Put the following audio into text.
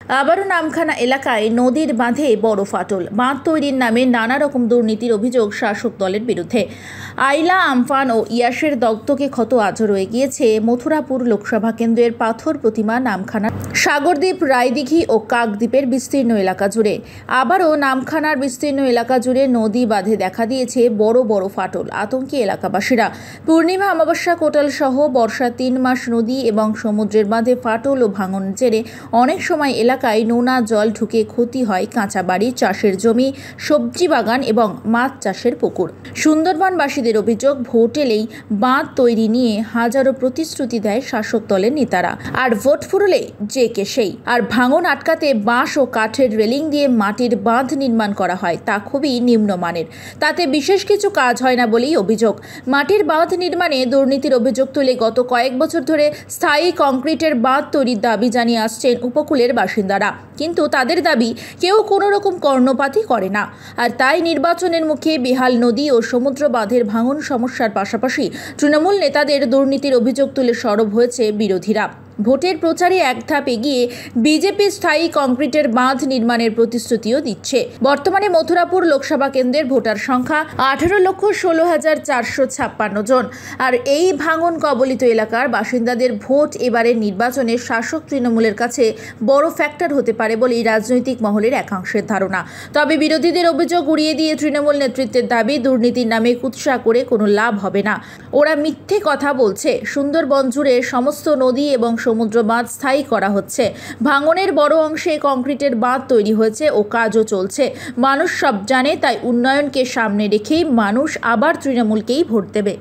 আবারও নামখানা এলাকায় নদীর বাঁধে বড় ফাটল। বাঁধ তৈরির নামে নানা রকম দুর্নীতির অভিযোগ শাসক দলের বিরুদ্ধে। আইলা, আমফান ও ইয়াসের দগ্ধকে ক্ষত আজও রয়ে গিয়েছে মথুরাপুর লোকসভা কেন্দ্রের পাথর প্রতিমা নামখানার সাগরদ্বীপ, রায়দিঘি ও কাকদ্বীপের বিস্তীর্ণ এলাকা জুড়ে। আবারও নামখানার বিস্তীর্ণ এলাকা জুড়ে নদী বাঁধে দেখা দিয়েছে বড় বড় ফাটল। আতঙ্কে এলাকাবাসীরা। পূর্ণিমা, অমাবস্যা, কোটাল সহ বর্ষা 3 মাস নদী এবং সমুদ্রের বাঁধে ফাটল ও ভাঙন জেরে অনেক সময় এলাকায় নোনা জল ঢুকে ক্ষতি হয় কাঁচা বাড়ি, চাষের জমি, সবজি বাগান এবং মাছ চাষের পুকুর। সুন্দরবনবাসীদের অভিযোগ, ভোট এলেই বাঁধ তৈরি নিয়ে হাজারো প্রতিশ্রুতি দেয় শাসক দলের নেতারা, আর ভোট ফুরলে যে কে সেই। আর ভাঙন আটকাতে বাঁশ ও কাঠের রেলিং দিয়ে মাটির বাঁধ নির্মাণ করা হয়, তা খুবই নিম্নমানের। তাতে বিশেষ কিছু কাজ হয় না বলেই অভিযোগ। মাটির বাঁধ নির্মাণে দুর্নীতির অভিযোগ তুলে গত কয়েক বছর ধরে স্থায়ী কংক্রিটের বাঁধ তৈরির দাবি জানিয়ে আসছেন উপকূলের বাসিন্দারা, কিন্তু তাদের দাবি কেউ কোনো রকম কর্ণপাতই করে না। আর তাই নির্বাচনের মুখে বেহাল নদী ও সমুদ্র বাঁধের ভাঙন সমস্যার পাশাপাশি তৃণমূল নেতাদের দুর্নীতির অভিযোগ তুলে সরব হয়েছে বিরোধীরা। ভোটের প্রচারে এক ধাপ এগিয়ে বিজেপি স্থায়ী কংক্রিটের বাঁধ নির্মাণের প্রতিশ্রুতিও দিচ্ছে। বর্তমানে মথুরাপুর লোকসভা কেন্দ্রের ভোটার সংখ্যা 18,16,456 জন। আর এই ভাঙন কবলিত এলাকার বাসিন্দাদের ভোট এবারের নির্বাচনে শাসক তৃণমূলের কাছে বড় ফ্যাক্টর হতে পারে বলেই রাজনৈতিক মহলের একাংশের ধারণা। তবে বিরোধীদের অভিযোগ উড়িয়ে দিয়ে তৃণমূল নেতৃত্বের দাবি, দুর্নীতির নামে কুৎসা করে কোনো লাভ হবে না। ওরা মিথ্যে কথা বলছে। সুন্দরবন জুড়ে সমস্ত নদী এবং সমুদ্র বাঁধ স্থায়ী করা হচ্ছে। ভাঙনের বড় অংশে কংক্রিটের বাঁধ তৈরি হয়েছে ও কাজও চলছে। মানুষ সব জানে, তাই উন্নয়নকে সামনে রেখেই মানুষ আবার তৃণমূলকেই ভোট দেবে।